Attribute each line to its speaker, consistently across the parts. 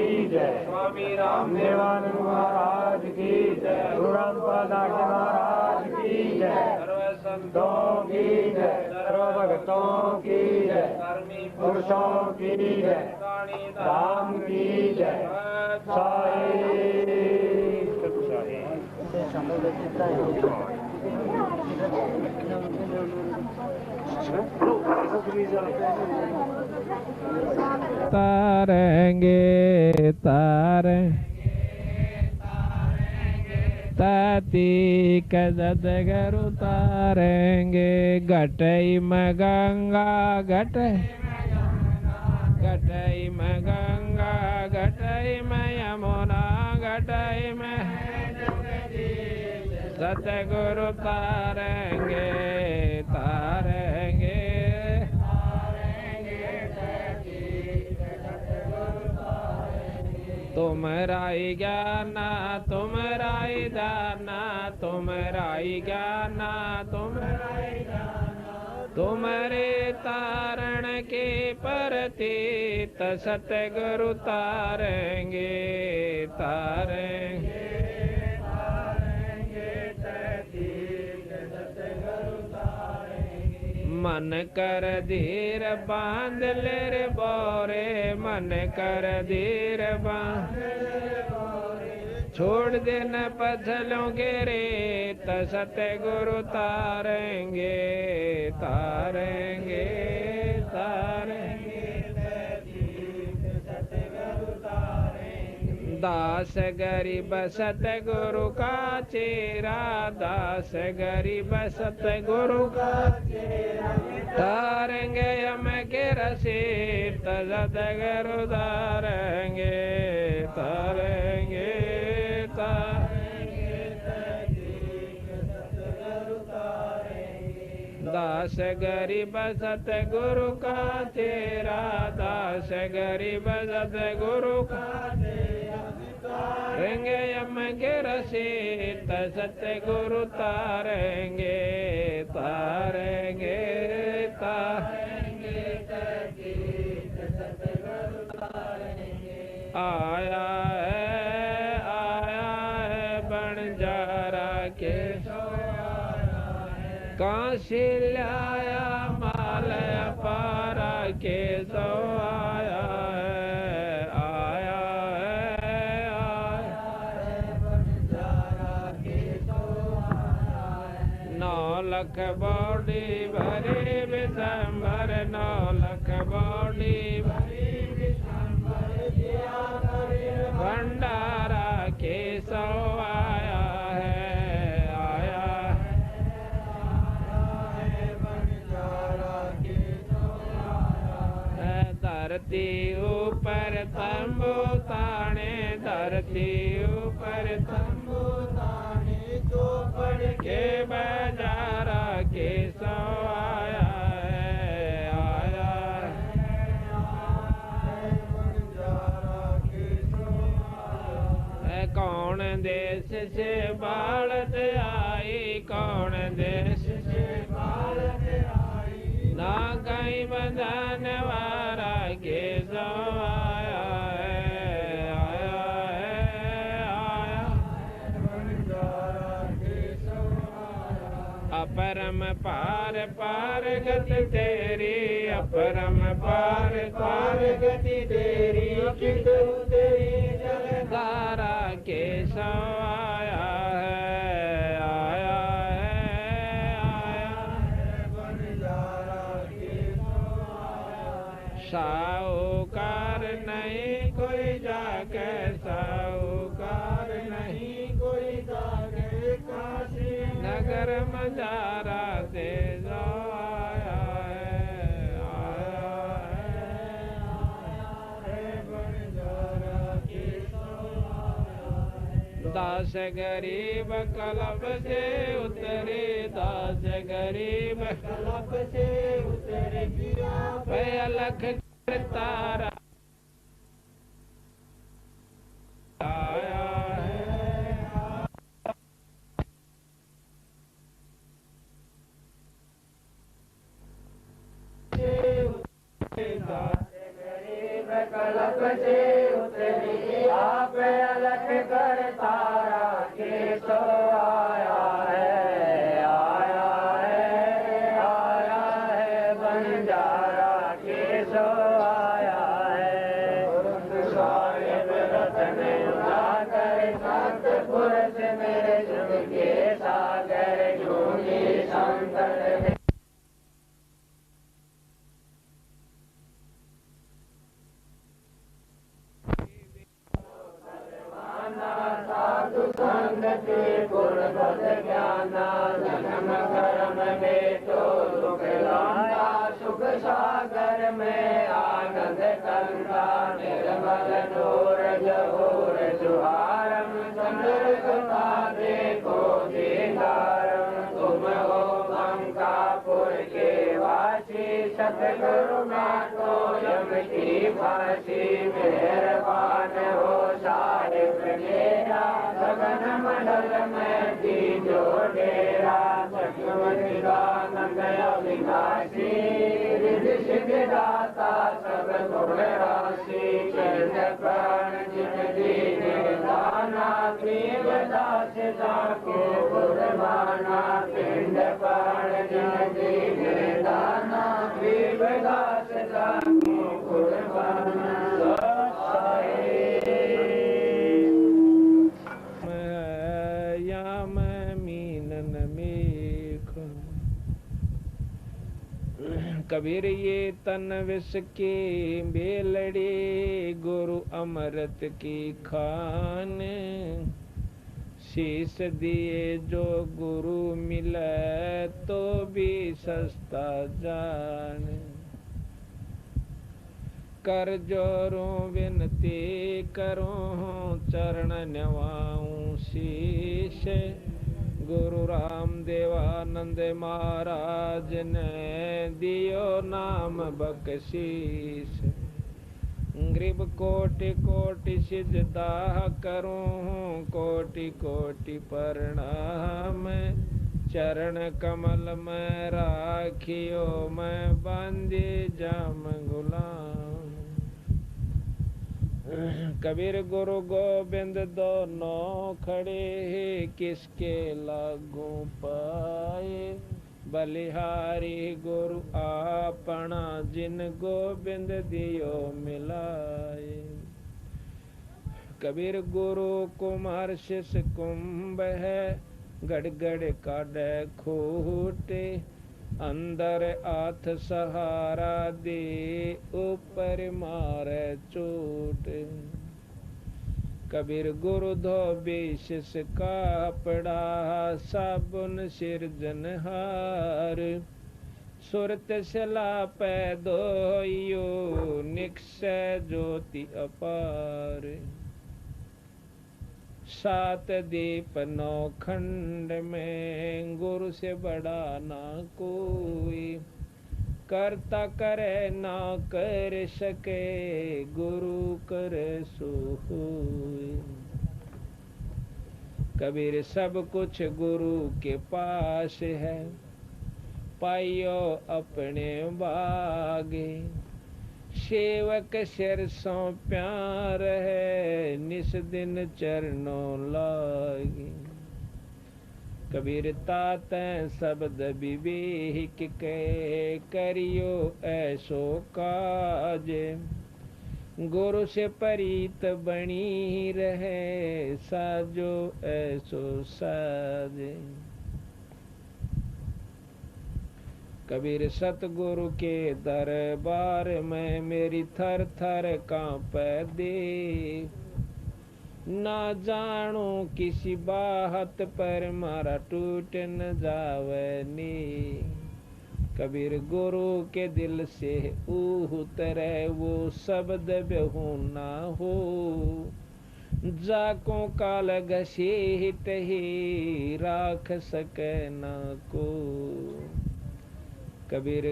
Speaker 1: की जय। स्वामी रामदेवानंद महाराज की जय। गुरु रामपाल महाराज की जय। सर्व संतों की जय। सर्व भक्तों की जय। कर्मी पुरुषों की जय। राम की जय।
Speaker 2: तारेंगे तातीक सतगुरु तारेंगे। घटई में गंगा घटई में गंगा घटई में यमुना घटई में सतगुरु तारेंगे तारेंगे। तुमरा ही ज्ञाना तुमरा ही दाना तुमरा ही ज्ञाना तुम्हारे तारण के प्रतीत सतगुरु तारेंगे तारेंगे। मन कर धीर बांध ले रे बोरे मन कर धीर बांध छोड़ देना पथलों के रेत सतगुरु तारेंगे तारेंगे तारेंगे। दास गरीब सतगुरु का चेरा दास गरीब सतगुरु का चेरा तारेंगे हम के रसीद सतगुरु तारेंगे तारेंगे दास गरीब सतगुरु का तेरा दास गरीब सतगुरु का तारेंगे हम के रसीद सतगुरु तारेंगे तारेंगे तारेंगे। आया है बंजारा के काशी लाया माल पारा के सो आया है 9 लाख बॉडी भरी विशंबर 9 लाख बॉडी भरी भंडारा के सो आया धरती ऊपर तंबू ताने धरती ऊपर तंबू ताने तो पड़ के बाजारा के सो आया है कौन देश से बालत आई कौन देश से बालत आई ना कहीं बंधन वाला के सो आया अपरम पार पार गति तेरी अपरम पार पार गति तेरी तेरी जलधारा के सो आया साहूकार नहीं कोई जाके साहूकार नहीं कोई जाके काशी नगर मजारा से जो आया है दास गरीब कलब से उतरे दास गरीब कलब से उतरे अलख तारा आया है दास गरीब कलब से
Speaker 1: आप अलख कर तारा के सो आया है, आया है, आया है, बंजारा के सो आया है। साहिब रतन उजागर सतपुर से मेरे जुग के सागर झूठी संकट साधु संग के गुणवत ज्ञाना जन्म कर्म में तो सुख लाया, सुख सागर में आनंद कंदा निर्मल नूर जहूर जुहारम चंद्रकला देखो दीदारम। तुम हो अंकापुर के वासी सतगुरु नाथो यम की फांसी, मेहरबान हो साहिब मेरा सगन मंडल में दीजो डेरा। सतगुरानंद अविनाशी रिद्धि सिद्धि दाता सब गुण राशि, चरण प्राण जिन दीने दाना प्रेम दास जाके गुरमाना। पिंड प्राण जिन दीने दाना प्रेम दास जाके गुरमाना।
Speaker 2: कबीर ये तन विष के बेलड़े, गुरु अमृत की खान। शीश दिए जो गुरु मिले तो भी सस्ता जान। कर जोरों विनती करूं चरण नवाऊं शीश। गुरु राम देवानंद महाराज ने दियो नाम बख्शीश। ग्रीब कोटि कोटि सिजदा करूं कोटि कोटि प्रणाम। चरण कमल में राखियो मैं बांधे जाम गुलाम। कबीर गुरु गोबिंद दोनों खड़े, किसके लागू पाए। बलिहारी गुरु आपना जिन गोबिंद दियो मिलाए। कबीर गुरु कुमार शिष कुंभ है, गड़गड़ काढ़े खूटे। अंदर आथ सहारा दे ऊपर मारे चोट। कबीर गुरु धोबी शिष कापड़ा, साबुन सिरजनहार। सुरत सला पैदोयो निक्षय ज्योति अपार। सात दीप नौ खंड में गुरु से बड़ा ना कोई। करता करे ना कर सके गुरु करे सो होय। कबीर सब कुछ गुरु के पास है, पाइयो अपने बागे। सेवक सिर सो प्यार है, निस दिन चरणों लागे। कबीर ताते शब्द विवेक के, करियो ऐसो काज। गुरु से परीत बनी रहे, साजो ऐसो साजे। कबीर सतगुरु के दरबार में मेरी थर थर कांपे दे। ना जानो किसी बात पर मारा टूट न जावे नी। कबीर गुरु के दिल से उतरे वो शब्द बेहू ना हो। जाको काल घसीट ही राख सके ना को। कबीर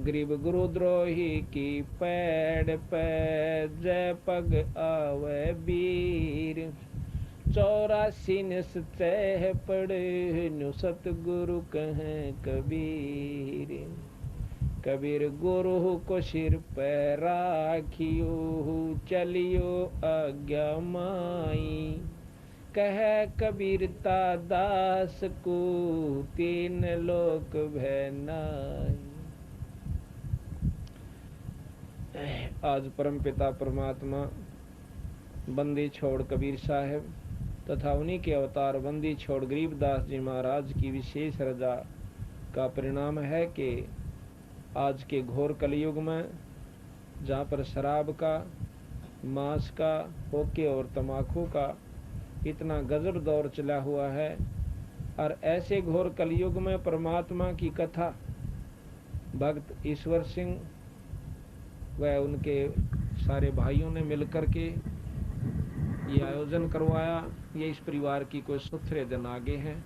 Speaker 2: गरीब गुरुद्रोही की पैड़ पे जय पग आवे वीर। 84 निश्चय पड़े नु सतगुरु कहें कबीर। कबीर गुरु को सिर पे राखियो, चलियो आज्ञा माई। कह कबीरता दास को, तीन लोक भय नाई। आज परम पिता परमात्मा बंदी छोड़ कबीर साहब तथा उन्हीं के अवतार बंदी छोड़ गरीबदास जी महाराज की विशेष रजा का परिणाम है कि आज के घोर कलयुग में, जहाँ पर शराब का, मांस का, होके और तम्बाकू का इतना गजब दौर चला हुआ है, और ऐसे घोर कलयुग में परमात्मा की कथा भक्त ईश्वर सिंह व उनके सारे भाइयों ने मिलकर के ये आयोजन करवाया। ये इस परिवार की कोई सुथरे दिन आगे हैं।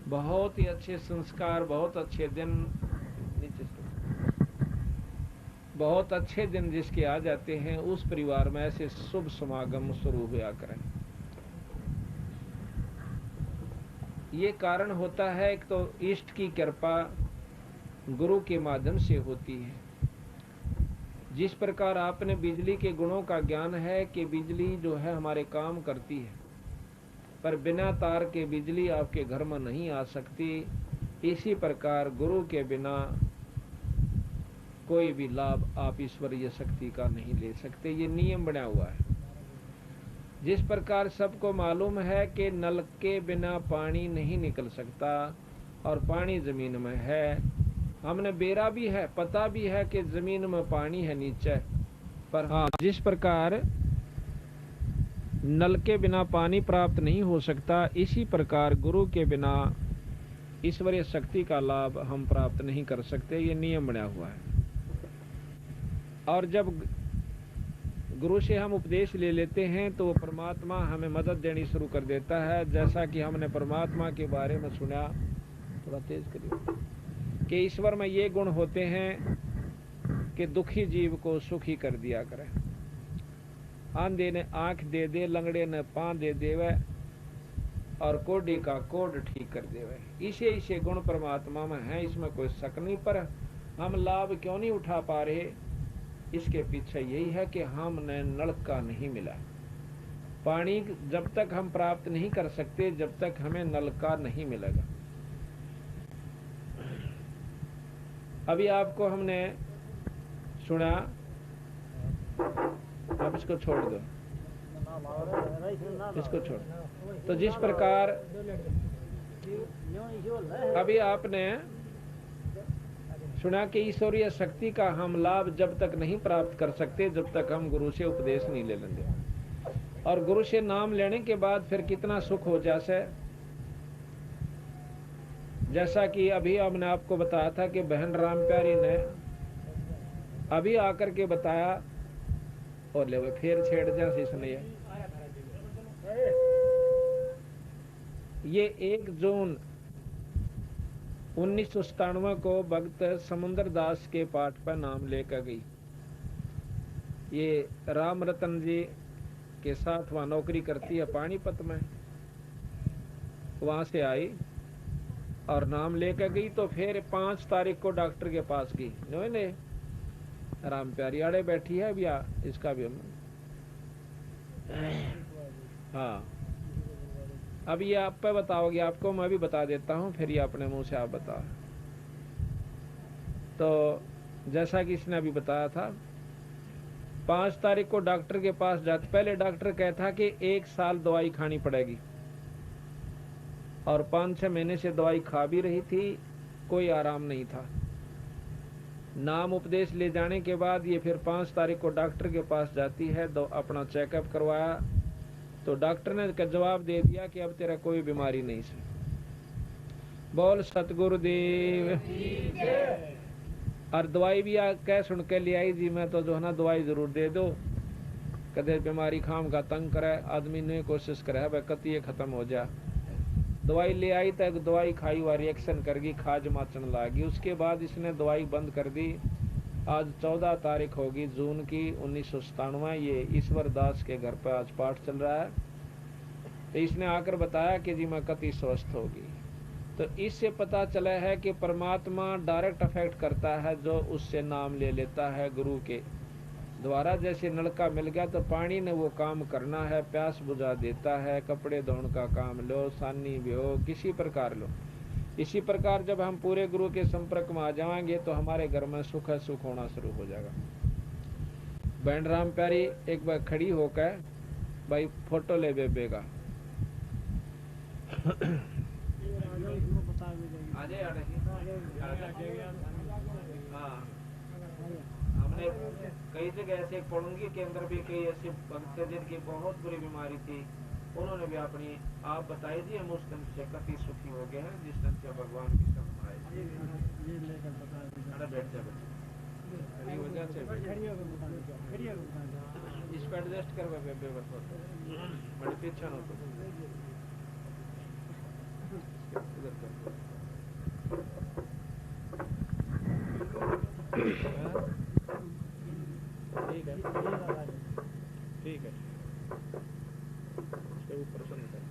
Speaker 2: बहुत ही अच्छे संस्कार, बहुत अच्छे दिन, बहुत अच्छे दिन जिसके आ जाते हैं, उस परिवार में ऐसे शुभ समागम शुरू हुआ करें। ये कारण होता है कि तो इष्ट की कृपा गुरु के माध्यम से होती है। जिस प्रकार आपने बिजली के गुणों का ज्ञान है कि बिजली जो है हमारे काम करती है, पर बिना तार के बिजली आपके घर में नहीं आ सकती, इसी प्रकार गुरु के बिना कोई भी लाभ आप ईश्वरीय शक्ति का नहीं ले सकते। ये नियम बना हुआ है। जिस प्रकार सबको मालूम है कि नल के बिना पानी नहीं निकल सकता और पानी जमीन में है, हमने बेरा भी है, पता भी है कि जमीन में पानी है नीचे, पर हाँ, जिस प्रकार नल के बिना पानी प्राप्त नहीं हो सकता, इसी प्रकार गुरु के बिना ईश्वरीय शक्ति का लाभ हम प्राप्त नहीं कर सकते। ये नियम बना हुआ है। और जब गुरु से हम उपदेश ले लेते हैं तो परमात्मा हमें मदद देनी शुरू कर देता है। जैसा कि हमने परमात्मा के बारे में सुना, थोड़ा तेज करिए, कि ईश्वर में ये गुण होते हैं कि दुखी जीव को सुखी कर दिया करे। आंधे ने आंख दे दे, लंगड़े ने पांव दे देवे, और कोढ़ी का कोढ़ ठीक कर देवे। इसे गुण परमात्मा में है, इसमें कोई शक नहीं। पर हम लाभ क्यों नहीं उठा पा रहे, इसके पीछे यही है कि हमने नलका नहीं मिला। पानी जब तक हम प्राप्त नहीं कर सकते, जब तक हमें नलका नहीं मिलेगा। अभी आपको हमने सुना, अब इसको छोड़ दो, इसको छोड़। तो जिस प्रकार अभी आपने सुना कि ईश्वरीय शक्ति का हम लाभ जब तक नहीं प्राप्त कर सकते, जब तक हम गुरु से उपदेश नहीं ले लेंगे। और गुरु से नाम लेने के बाद फिर कितना सुख हो जाए। जैसा कि अभी हमने आपको बताया था कि बहन राम प्यारी ने अभी आकर के बताया, और ले वो फिर छेड़ जैसे इसने ये 1 जून 1997 को भक्त समुंदर दास के पाठ पर नाम लेकर गई। ये राम रतन जी के साथ वहाँ नौकरी करती है पानीपत में, वहां से आई और नाम लेकर गई। तो फिर 5 तारीख को डॉक्टर के पास गई। ने राम प्यारी आड़े बैठी है भैया, इसका भी हम हाँ, अब ये आप पे बताओगे, आपको मैं भी बता देता हूँ, फिर ये अपने मुंह से आप बताओ। तो जैसा कि इसने अभी बताया था, 5 तारीख को डॉक्टर के पास जाते, पहले डॉक्टर कहता कि 1 साल दवाई खानी पड़ेगी, और 5-6 महीने से दवाई खा भी रही थी, कोई आराम नहीं था। नाम उपदेश ले जाने के बाद ये फिर 5 तारीख को डॉक्टर के पास जाती है, तो अपना चेकअप करवाया, तो डॉक्टर ने जवाब दे दिया कि अब तेरा कोई बीमारी नहीं है। बोल सतगुरुदेव। और दवाई भी कह सुन के ले आई जी, मैं तो जो है ना दवाई जरूर दे दो, कदे बीमारी खाम का तंग करे, आदमी ने कोशिश करे भाई कति ये खत्म हो जा। दवाई ले आई तो दवाई खाई हुआ रिएक्शन कर गई, खाज माचन लागी। उसके बाद इसने दवाई बंद कर दी। आज 14 तारीख होगी जून की 1997। ये ईश्वर दास के घर पर आज पाठ चल रहा है। तो इसने आकर बताया कि जी मैं कति स्वस्थ होगी। तो इससे पता चला है कि परमात्मा डायरेक्ट अफेक्ट करता है जो उससे नाम ले लेता है गुरु के द्वारा। जैसे नलका मिल गया तो पानी ने वो काम करना है, प्यास बुझा देता है, कपड़े धोने का काम लो, सानी भी हो, किसी प्रकार लो। इसी प्रकार जब हम पूरे गुरु के संपर्क में आ जाएंगे तो हमारे घर में सुख सुख होना शुरू हो जाएगा। बहन राम प्यारी एक बार खड़ी होकर भाई फोटो ले बेबे का। हाँ, हमने कई जगह ऐसे पढ़ूंगी के अंदर भी कई ऐसे भक्त थे जिनकी बहुत बुरी बीमारी थी, उन्होंने भी अपनी आप बताई थी, हम उस दिन से काफी सुखी हो गए हैं जिस दिन से भगवान की शरण आए। बैठ जा वजह से इस पर एडजस्ट कर बेबे बड़े पीछा न तो ठीक है ठीक है इसके ऊपर सुन कर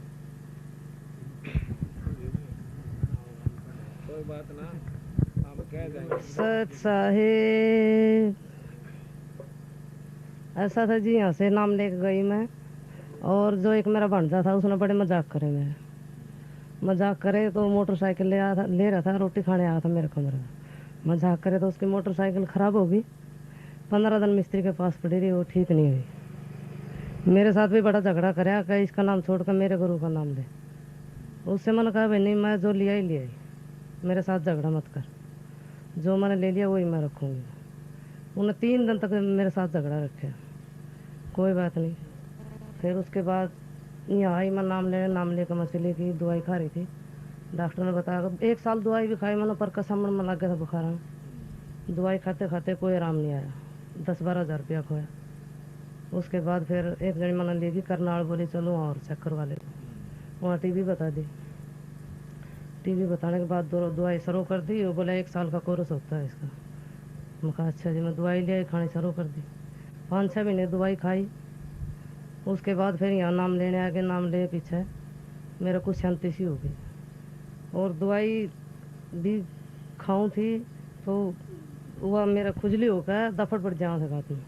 Speaker 2: कोई बात ना, हम कह देंगे।
Speaker 3: सत साहेब ऐसा था जी, यहाँ से नाम लेके गई मैं, और जो एक मेरा भांजा था उसने बड़े मजाक करे, मेरे मजाक करे तो मोटरसाइकिल ले रहा था, रोटी खाने आया था मेरे कमरे में, मजाक करे तो उसकी मोटरसाइकिल ख़राब हो गई। 15 दिन मिस्त्री के पास पड़ी रही, वो ठीक नहीं हुई। मेरे साथ भी बड़ा झगड़ा कराया कि इसका नाम छोड़कर मेरे गुरु का नाम ले। उससे मैंने कहा भाई नहीं, मैं जो लिया ही लिया ही, मेरे साथ झगड़ा मत कर, जो मैंने ले लिया वही मैं रखूँगी। उन्हें 3 दिन तक मेरे साथ झगड़ा रखे, कोई बात नहीं। फिर उसके बाद यहाँ आई, मैं नाम लेकर मछली की दवाई खा रही थी। डॉक्टर ने बताया 1 साल दवाई भी खाई मैंने, पर कसम में लग गया था बुखार में। दवाई खाते खाते कोई आराम नहीं आया, 10-12 हज़ार रुपया खोया। उसके बाद फिर एक जन मैंने लेगी करनाल, बोली चलो वहाँ और चेक करवा लेते। वहाँ टीबी बता दी, टीबी बताने के बाद दवाई शुरू कर दी। वो बोला 1 साल का कोर्स होता है इसका। मैं कहा अच्छा जी। मैं दवाई ले आई, खानी शुरू कर दी। 5-6 महीने दवाई खाई। उसके बाद फिर यहाँ नाम लेने आ गए, नाम ले पीछे मेरा कुछ शांति सी हो गई। और दवाई भी खाऊं थी तो वह मेरा खुजली हो गया, दफड़ पड़ जाओ थे गात में,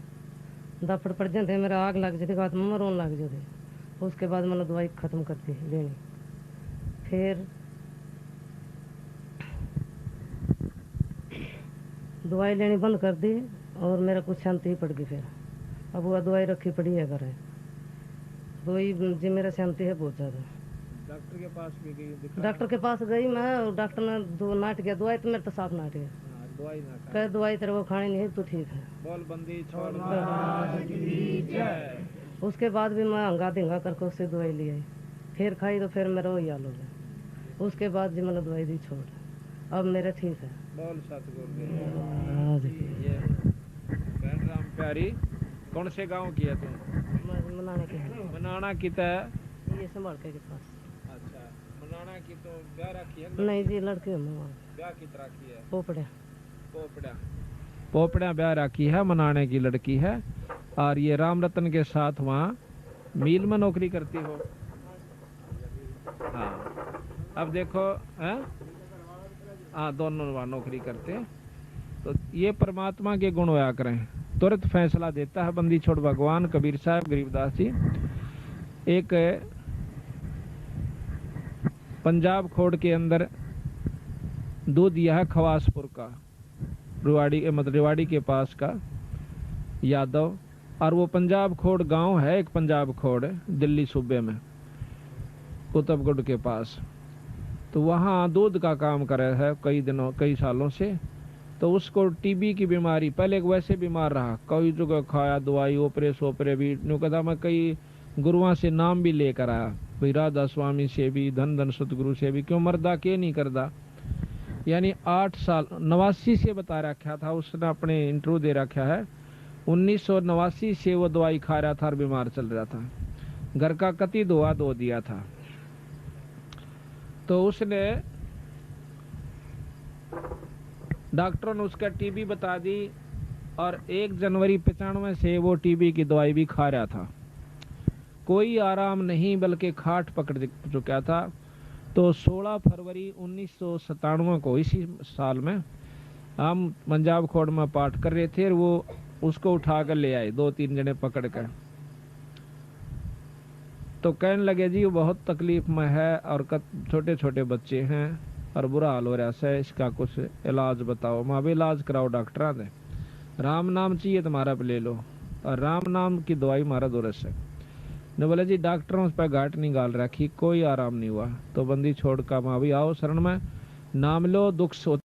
Speaker 3: दफड़ पड़ जाते मेरा आग लग जाती गात में, रोन लग जाते। उसके बाद मैंने दवाई ख़त्म कर दी लेनी। फिर दवाई लेनी बंद कर दी और मेरा कुछ शांति ही पड़ गई। फिर अब वह दवाई रखी पड़ी है घर है, दवाई जी मेरा शांति है बहुत ज़्यादा।
Speaker 2: डॉक्टर के पास भी गई?
Speaker 3: डॉक्टर के पास गई मैं, और डॉक्टर ने नाट गया दवाई, तो मेरे तो साफ नाट गया।
Speaker 2: दवाई ना खा,
Speaker 3: कह दवाई तेरे को खानी नहीं तो ठीक है,
Speaker 2: बोल बंदी छोड़।
Speaker 3: उसके बाद भी मैं हंगा धिंगा करके उससे दवाई ले आई। फिर खाई तो फिर मेरा वही हाल हो गया। उसके बाद जी मैंने दवाई दी छोड़, अब मेरा ठीक है।
Speaker 2: बोल सतगुरु।
Speaker 3: ये
Speaker 2: बहन राम प्यारी कौन से गांव की है तुम?
Speaker 3: मनाने के है,
Speaker 2: मनाना की है,
Speaker 3: ये संभाल के पास।
Speaker 2: अच्छा, मनाना की तो ब्याह रखी है?
Speaker 3: नहीं जी, लड़के
Speaker 2: ब्याह की तरह की है,
Speaker 3: पोपड़े
Speaker 2: पोपड़ा ब्याह रखी है, मनाने की लड़की है। और ये राम रतन के साथ वहाँ मिल में नौकरी करती हो? हाँ, अब देखो हाँ, दोनों वहाँ नौकरी करते हैं। तो ये परमात्मा के गुण होया करें, तुरंत फैसला देता है बंदी छोड़ भगवान। कबीर साहब गरीबदास जी एक पंजाब खोड़ के अंदर दूध दिया है, खवासपुर का, रेवाड़ी के पास का यादव। और वो पंजाब खोड़ गांव है, एक पंजाब खोड़ दिल्ली सूबे में, कुतुबगढ़ के पास। तो वहाँ दूध का काम कर रहा है कई सालों से। तो उसको टीबी की बीमारी, पहले वैसे बीमार रहा, कई जगह खाया दवाई, ओपरे भी न्यू कदा। मैं कई गुरुओं से नाम भी लेकर आया, भाई राधा स्वामी से भी, धन सतगुरु से भी, क्यों मरदा के नहीं करदा। यानी 8 साल 89 से बता रखा था उसने, अपने इंटरव्यू दे रखा है। 1989 से वो दवाई खा रहा था और बीमार चल रहा था, घर का कति दुआ दो दिया था। तो उसने डॉक्टरों ने उसका टीबी बता दी, और 1 जनवरी 95 से वो टीबी की दवाई भी खा रहा था। कोई आराम नहीं, बल्कि खाट पकड़ चुका था। तो 16 फरवरी 1997 को, इसी साल में, हम पंजाब खोड़ में पाठ कर रहे थे और वो उसको उठा कर ले आए 2-3 जने पकड़ कर। तो कहने लगे जी वो बहुत तकलीफ में है और छोटे छोटे बच्चे हैं और बुरा हाल हो रहा है, इसका कुछ इलाज बताओ। मैं भी इलाज कराओ डॉक्टर ने, राम नाम चाहिए तुम्हारा पे ले लो, और राम नाम की दवाई मारा दोरस है। ने बोले जी डॉक्टरों उस पर घाट नहीं गाल रखी, कोई आराम नहीं हुआ। तो बंदी छोड़ कर माँ भी आओ शरण में, नाम लो दुख